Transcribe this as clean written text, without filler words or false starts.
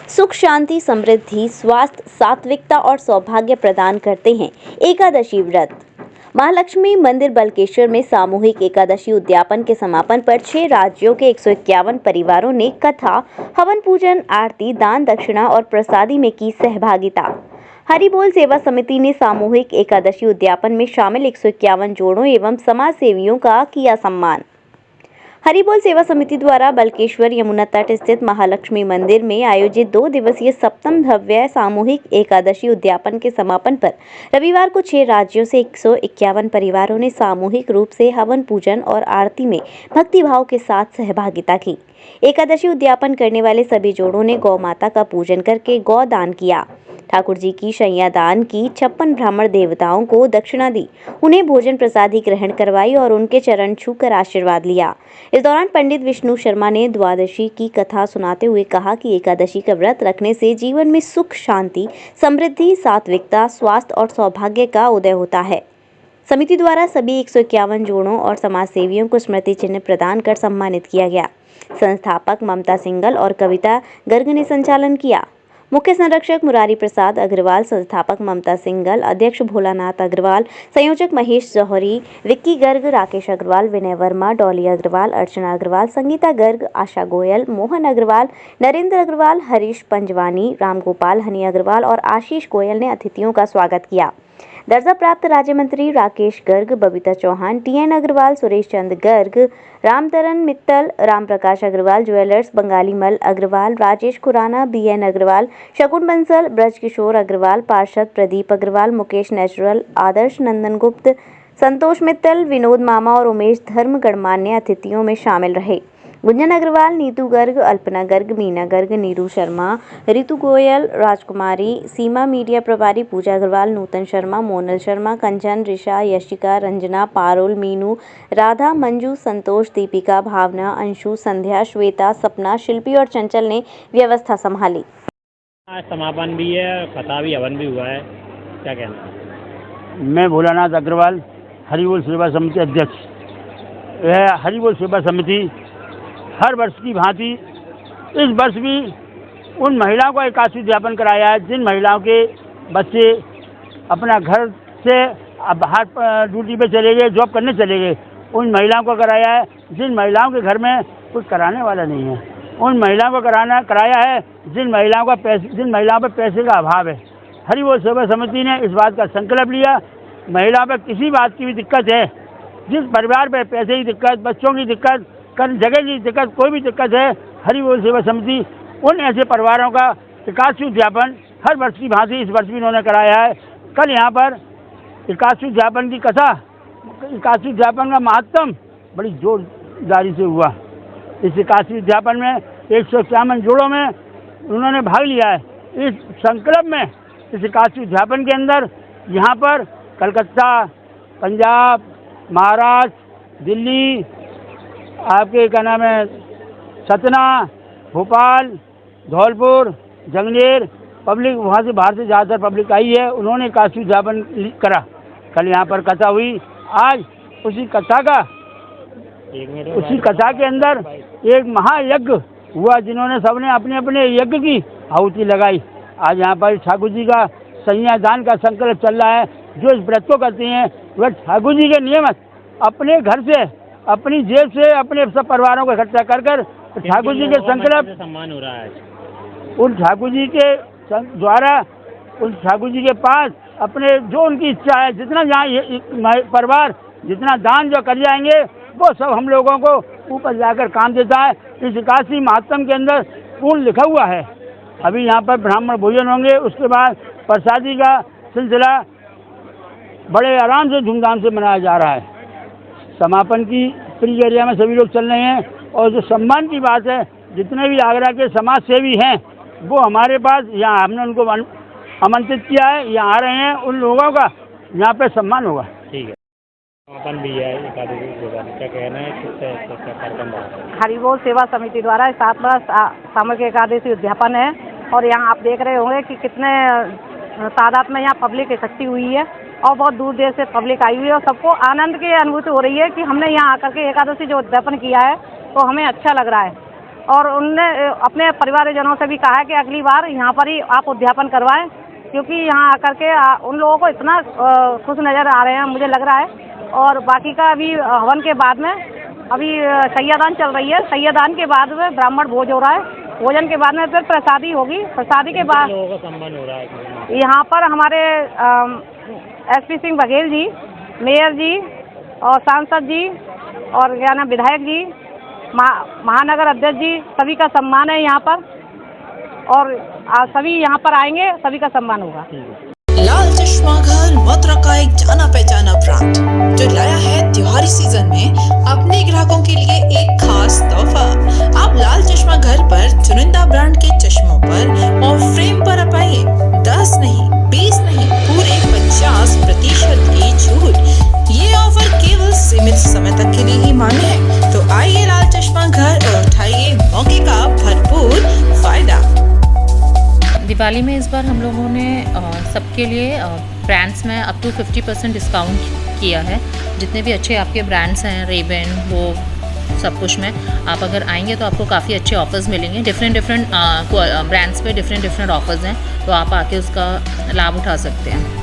सुख, शांति, समृद्धि, स्वास्थ्य, सात्विकता और सौभाग्य प्रदान करते हैं एकादशी व्रत। महालक्ष्मी मंदिर बलकेश्वर में सामूहिक एकादशी उद्यापन के समापन पर 6 राज्यों के 151 परिवारों ने कथा, हवन पूजन, आरती, दान दक्षिणा और प्रसादी में की सहभागिता। हरि बोल सेवा समिति ने सामूहिक एकादशी उद्यापन में शामिल 151 जोड़ों एवं समाज सेवियों का किया सम्मान। हरि बोल सेवा समिति द्वारा बलकेश्वर यमुना तट स्थित महालक्ष्मी मंदिर में आयोजित 2 दिवसीय सप्तम भव्य सामूहिक एकादशी उद्यापन के समापन पर रविवार को 6 राज्यों से 151 परिवारों ने सामूहिक रूप से हवन पूजन और आरती में भक्तिभाव के साथ सहभागिता की। एकादशी उद्यापन करने वाले सभी जोड़ों ने गौ माता का पूजन करके गौ दान किया। ठाकुर जी की शैया दान की, 56 ब्राह्मण देवताओं को दक्षिणा दी, उन्हें भोजन प्रसादी ग्रहण करवाई और उनके चरण छूकर आशीर्वाद लिया। इस दौरान पंडित विष्णु शर्मा ने द्वादशी की कथा सुनाते हुए कहा कि एकादशी का व्रत रखने से जीवन में सुख, शांति, समृद्धि, सात्विकता, स्वास्थ्य और सौभाग्य का उदय होता है। समिति द्वारा सभी 151 जोड़ों और समाज सेवियों को स्मृति चिन्ह प्रदान कर सम्मानित किया गया। संस्थापक ममता सिंगल और कविता गर्ग ने संचालन किया। मुख्य संरक्षक मुरारी प्रसाद अग्रवाल, संस्थापक ममता सिंगल, अध्यक्ष भोलानाथ अग्रवाल, संयोजक महेश जौहरी, विक्की गर्ग, राकेश अग्रवाल, विनय वर्मा, डॉली अग्रवाल, अर्चना अग्रवाल, संगीता गर्ग, आशा गोयल, मोहन अग्रवाल, नरेंद्र अग्रवाल, हरीश पंजवानी, रामगोपाल हनी अग्रवाल और आशीष गोयल ने अतिथियों का स्वागत किया। दर्जा प्राप्त राज्य मंत्री राकेश गर्ग, बबीता चौहान, टीएन अग्रवाल, सुरेश चंद गर्ग, रामतरन मित्तल, राम प्रकाश अग्रवाल ज्वेलर्स, बंगाली मल अग्रवाल, राजेश खुराना, बीएन अग्रवाल, शकुन बंसल, ब्रजकिशोर अग्रवाल, पार्षद प्रदीप अग्रवाल, मुकेश नेचुरल, आदर्श नंदन गुप्त, संतोष मित्तल, विनोद मामा और उमेश धर्म गणमान्य अतिथियों में शामिल रहे। गुंजन अग्रवाल, नीतू गर्ग, अल्पना गर्ग, मीना गर्ग, नीरू शर्मा, रितु गोयल, राजकुमारी, सीमा मीडिया प्रभारी पूजा अग्रवाल, नूतन शर्मा, मोनल शर्मा, कंचन, ऋषा, यशिका, रंजना, पारुल, मीनू, राधा, मंजू, संतोष, दीपिका, भावना, अंशु, संध्या, श्वेता, सपना, शिल्पी और चंचल ने व्यवस्था संभाली। आज समापन भी है, कथा भी, हवन भी हुआ है, क्या कहना है? मैं भोलानाथ अग्रवाल, हरि बोल सेवा समिति अध्यक्ष। यह हरि बोल सेवा समिति हर वर्ष की भांति इस वर्ष भी उन महिलाओं को एकादशी उद्यापन कराया है जिन महिलाओं के बच्चे अपना घर से बाहर ड्यूटी पे चले गए, जॉब करने चले गए, उन महिलाओं को कराया है। जिन महिलाओं के घर में कुछ कराने वाला नहीं है, उन महिलाओं को कराया है जिन महिलाओं पर पैसे का अभाव है। हरि बोल सेवा समिति ने इस बात का संकल्प लिया, महिलाओं पर किसी बात की भी दिक्कत है, जिस परिवार पर पैसे की दिक्कत, बच्चों की दिक्कत, जगह की दिक्कत, कोई भी दिक्कत है, हरि बोल सेवा समिति उन ऐसे परिवारों का एकादशी उद्यापन हर वर्ष की भांति इस वर्ष भी उन्होंने कराया है। कल यहाँ पर एकादशी उद्यापन की कथा, एकादशी उद्यापन का महात्म बड़ी जोरदारी से हुआ। इस एकादशी उद्यापन में 151 जोड़ों में उन्होंने भाग लिया है। इस संकल्प में, इस एकादशी उद्यापन के अंदर यहाँ पर कलकत्ता, पंजाब, महाराष्ट्र, दिल्ली, आपके क्या नाम है, सतना, भोपाल, धौलपुर, जंगलेर पब्लिक, वहाँ से बाहर से ज़्यादातर पब्लिक आई है। उन्होंने एकादशी उद्यापन करा। कल यहाँ पर कथा हुई। आज उसी कथा के अंदर एक महायज्ञ हुआ, जिन्होंने सबने अपने अपने यज्ञ की आहुति लगाई। आज यहाँ पर ठाकुर जी का संज्ञा दान का संकल्प चल रहा है। जो इस व्रत को करते हैं वह ठाकुर जी के नियमित अपने घर से, अपनी जेब से, अपने सब परिवारों को इकट्ठा कर ठाकुर जी के संकल्प सम्मान हो रहा है। उन ठाकुर जी के द्वारा, उन ठाकुर जी के पास अपने जो उनकी इच्छा है, जितना जहाँ परिवार जितना दान जो कर जाएंगे वो सब हम लोगों को ऊपर जाकर काम देता है। इस एकादशी महात्म के अंदर पूर्ण लिखा हुआ है। अभी यहाँ पर ब्राह्मण भोजन होंगे, उसके बाद प्रसादी का सिलसिला बड़े आराम से धूमधाम से मनाया जा रहा है। समापन की प्री एरिया में सभी लोग चल रहे हैं। और जो सम्मान की बात है, जितने भी आगरा के समाज सेवी हैं वो हमारे पास, यहाँ हमने उनको आमंत्रित किया है, यहाँ आ रहे हैं। उन लोगों का यहाँ पे सम्मान होगा। ठीक है, समापन भी है एकादशी, क्या कहना है, किस कार्यक्रम रहा? हरि बोल सेवा समिति द्वारा 7वां सामूहिक एकादशी उद्यापन है और यहाँ आप देख रहे होंगे कि कितने तादाद में यहाँ पब्लिक इकट्ठी हुई है और बहुत दूर देर से पब्लिक आई हुई है और सबको आनंद की अनुभूति हो रही है कि हमने यहाँ आकर के एकादशी जो उद्यापन किया है तो हमें अच्छा लग रहा है। और उनने अपने परिवारजनों से भी कहा है कि अगली बार यहाँ पर ही आप उद्यापन करवाएं, क्योंकि यहाँ आकर के उन लोगों को इतना खुश नज़र आ रहे हैं, मुझे लग रहा है। और बाकी का अभी हवन के बाद में अभी सैयादान चल रही है, सैयादान के बाद में ब्राह्मण भोज हो रहा है, भोजन के बाद में फिर प्रसादी होगी, प्रसादी के बाद लोगों का सम्मान हो रहा है। यहाँ पर हमारे SP सिंह बघेल जी, मेयर जी और सांसद जी और क्या नाम विधायक जी, महानगर अध्यक्ष जी, सभी का सम्मान है यहाँ पर। और सभी यहाँ पर आएंगे, सभी का सम्मान होगा। लाल चश्मा घर मथुरा का एक जाना पहचाना ब्रांड जो लाया है त्योहारी सीजन में अपने ग्राहकों के लिए एक खास तोहफा। आप लाल चश्मा घर पर चुनिंदा ब्रांड के चश्मों पर और फ्रेम पर पाइए 10 नहीं 20 नहीं पूरे 50% की छूट। ये ऑफर केवल सीमित समय तक के लिए ही मान्य है, तो आइए लाल चश्मा घर और उठाइए मौके का भरपूर फायदा। दिवाली में इस बार हम लोगों ने सबके लिए ब्रांड्स में अप टू 50% डिस्काउंट किया है। जितने भी अच्छे आपके ब्रांड्स हैं, रेबन वो सब कुछ में आप अगर आएंगे तो आपको काफ़ी अच्छे ऑफर्स मिलेंगे। डिफरेंट ब्रांड्स पे डिफरेंट ऑफर्स हैं, तो आप आके उसका लाभ उठा सकते हैं।